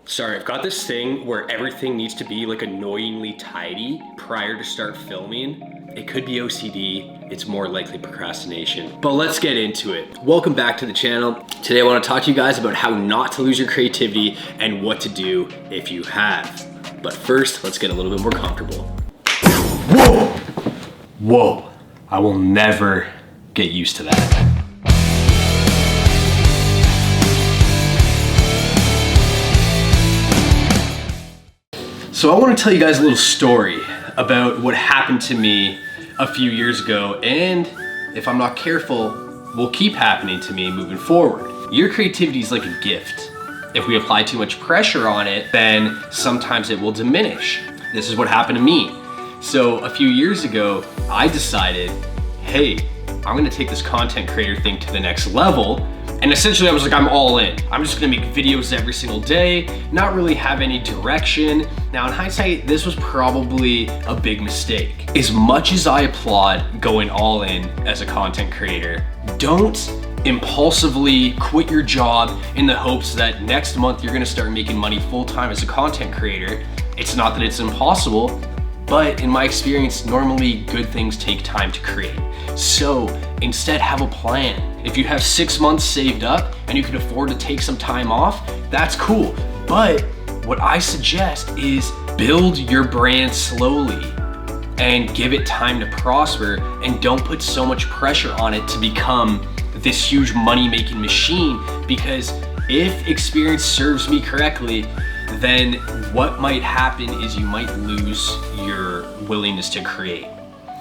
Sorry, I've got this thing where everything needs to be like annoyingly tidy prior to start filming. It could be OCD, it's more likely procrastination. But let's get into it. Welcome back to the channel. Today I want to talk to you guys about how not to lose your creativity and what to do if you have. But first, let's get a little bit more comfortable. Whoa! Whoa, I will never get used to that. So I want to tell you guys a little story about what happened to me a few years ago, and if I'm not careful, will keep happening to me moving forward. Your creativity is like a gift. If we apply too much pressure on it, then sometimes it will diminish. This is what happened to me. So a few years ago, I decided, hey, I'm gonna take this content creator thing to the next level. And essentially I was like, I'm all in. I'm just gonna make videos every single day, not really have any direction. Now in hindsight, this was probably a big mistake. As much as I applaud going all in as a content creator, don't impulsively quit your job in the hopes that next month you're gonna start making money full-time as a content creator. It's not that it's impossible, but in my experience, normally good things take time to create. So instead have a plan. If you have 6 months saved up and you can afford to take some time off, that's cool. But what I suggest is build your brand slowly and give it time to prosper, and don't put so much pressure on it to become this huge money-making machine, because if experience serves me correctly, then what might happen is you might lose your willingness to create.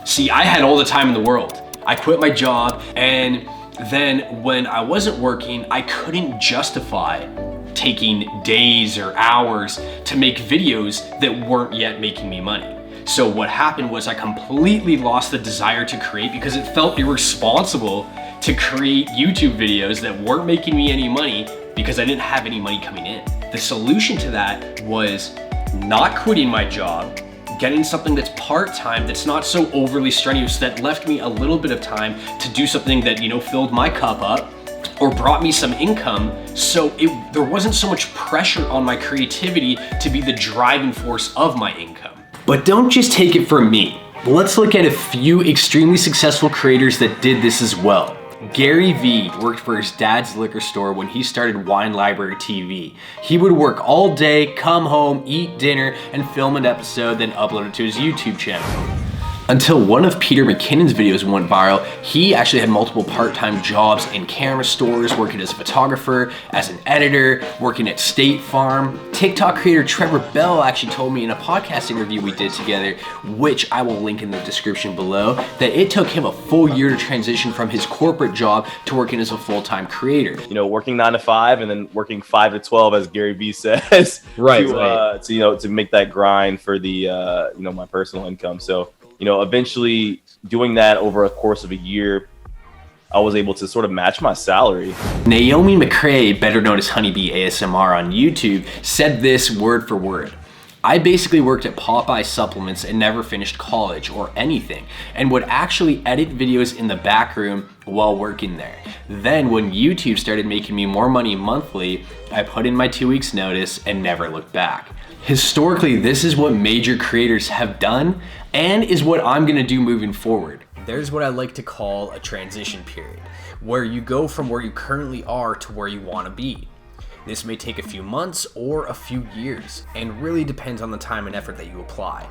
See, I had all the time in the world. I quit my job, and then when I wasn't working, I couldn't justify taking days or hours to make videos that weren't yet making me money. So what happened was I completely lost the desire to create because it felt irresponsible to create YouTube videos that weren't making me any money because I didn't have any money coming in. The solution to that was not quitting my job, getting something that's part-time, that's not so overly strenuous, that left me a little bit of time to do something that, filled my cup up or brought me some income. So there wasn't so much pressure on my creativity to be the driving force of my income. But don't just take it from me. Let's look at a few extremely successful creators that did this as well. Gary Vee worked for his dad's liquor store when he started Wine Library TV. He would work all day, come home, eat dinner, and film an episode, then upload it to his YouTube channel. Until one of Peter McKinnon's videos went viral, he actually had multiple part-time jobs in camera stores, working as a photographer, as an editor, working at State Farm. TikTok creator Trevor Bell actually told me in a podcast interview we did together, which I will link in the description below, that it took him a full year to transition from his corporate job to working as a full-time creator. Working 9 to 5 and then working 5 to 12, as Gary Vee says, right. To make that grind for the my personal income. So eventually doing that over a course of a year, I was able to sort of match my salary. Naomi McCrae, better known as Honeybee ASMR on YouTube, said this word for word. I basically worked at Popeye Supplements and never finished college or anything, and would actually edit videos in the back room while working there. Then when YouTube started making me more money monthly, I put in my 2 weeks notice and never looked back. Historically, this is what major creators have done and is what I'm gonna do moving forward. There's what I like to call a transition period, where you go from where you currently are to where you wanna be. This may take a few months or a few years, and really depends on the time and effort that you apply.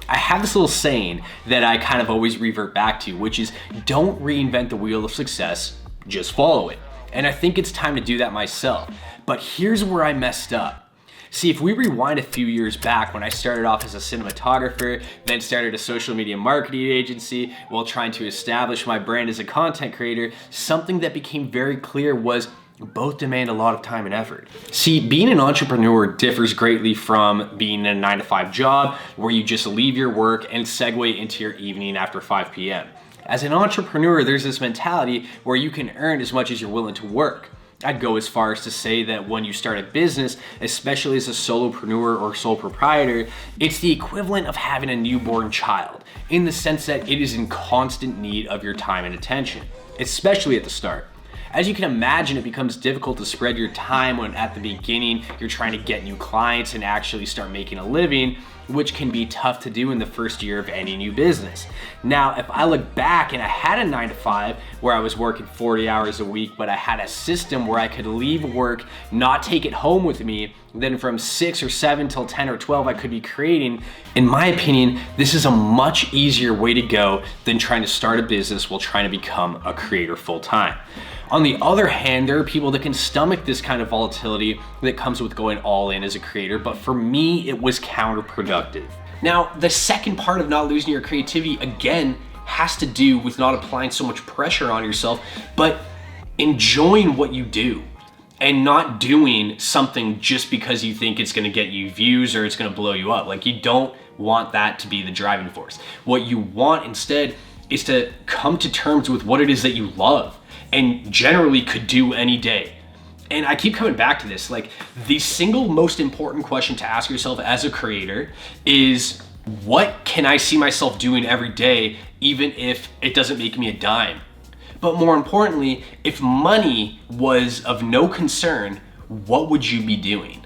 I have this little saying that I kind of always revert back to, which is don't reinvent the wheel of success, just follow it. And I think it's time to do that myself. But here's where I messed up. See, if we rewind a few years back when I started off as a cinematographer, then started a social media marketing agency while trying to establish my brand as a content creator, something that became very clear was both demand a lot of time and effort. See, being an entrepreneur differs greatly from being in a 9 to 5 job where you just leave your work and segue into your evening after 5 p.m. As an entrepreneur, there's this mentality where you can earn as much as you're willing to work. I'd go as far as to say that when you start a business, especially as a solopreneur or sole proprietor, it's the equivalent of having a newborn child, in the sense that it is in constant need of your time and attention, especially at the start. As you can imagine, it becomes difficult to spread your time when at the beginning you're trying to get new clients and actually start making a living, which can be tough to do in the first year of any new business. Now, if I look back and I had a 9 to 5 where I was working 40 hours a week, but I had a system where I could leave work, not take it home with me, then from 6 or 7 till 10 or 12 I could be creating. In my opinion, this is a much easier way to go than trying to start a business while trying to become a creator full time. On the other hand, there are people that can stomach this kind of volatility that comes with going all in as a creator, but for me, it was counterproductive. Now, the second part of not losing your creativity, again, has to do with not applying so much pressure on yourself, but enjoying what you do and not doing something just because you think it's gonna get you views or it's gonna blow you up. Like, you don't want that to be the driving force. What you want instead is to come to terms with what it is that you love and generally could do any day. And I keep coming back to this, like, the single most important question to ask yourself as a creator is, what can I see myself doing every day, even if it doesn't make me a dime? But more importantly, if money was of no concern, what would you be doing?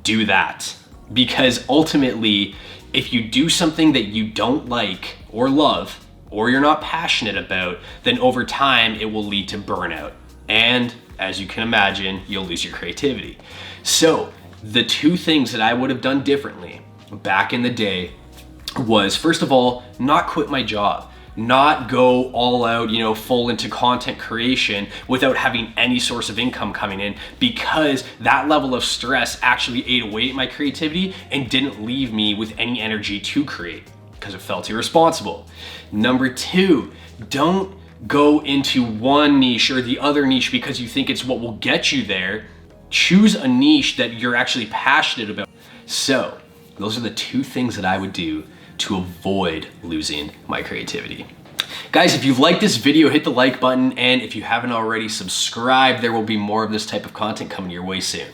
Do that. Because ultimately, if you do something that you don't like or love, or you're not passionate about, then over time it will lead to burnout. And as you can imagine, you'll lose your creativity. So the two things that I would have done differently back in the day was, first of all, not quit my job, not go all out, full into content creation without having any source of income coming in, because that level of stress actually ate away at my creativity and didn't leave me with any energy to create, because it felt irresponsible. Number two, don't go into one niche or the other niche because you think it's what will get you there. Choose a niche that you're actually passionate about. So those are the two things that I would do to avoid losing my creativity. Guys, if you've liked this video, hit the like button, and if you haven't already, subscribe. There will be more of this type of content coming your way soon.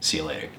See you later.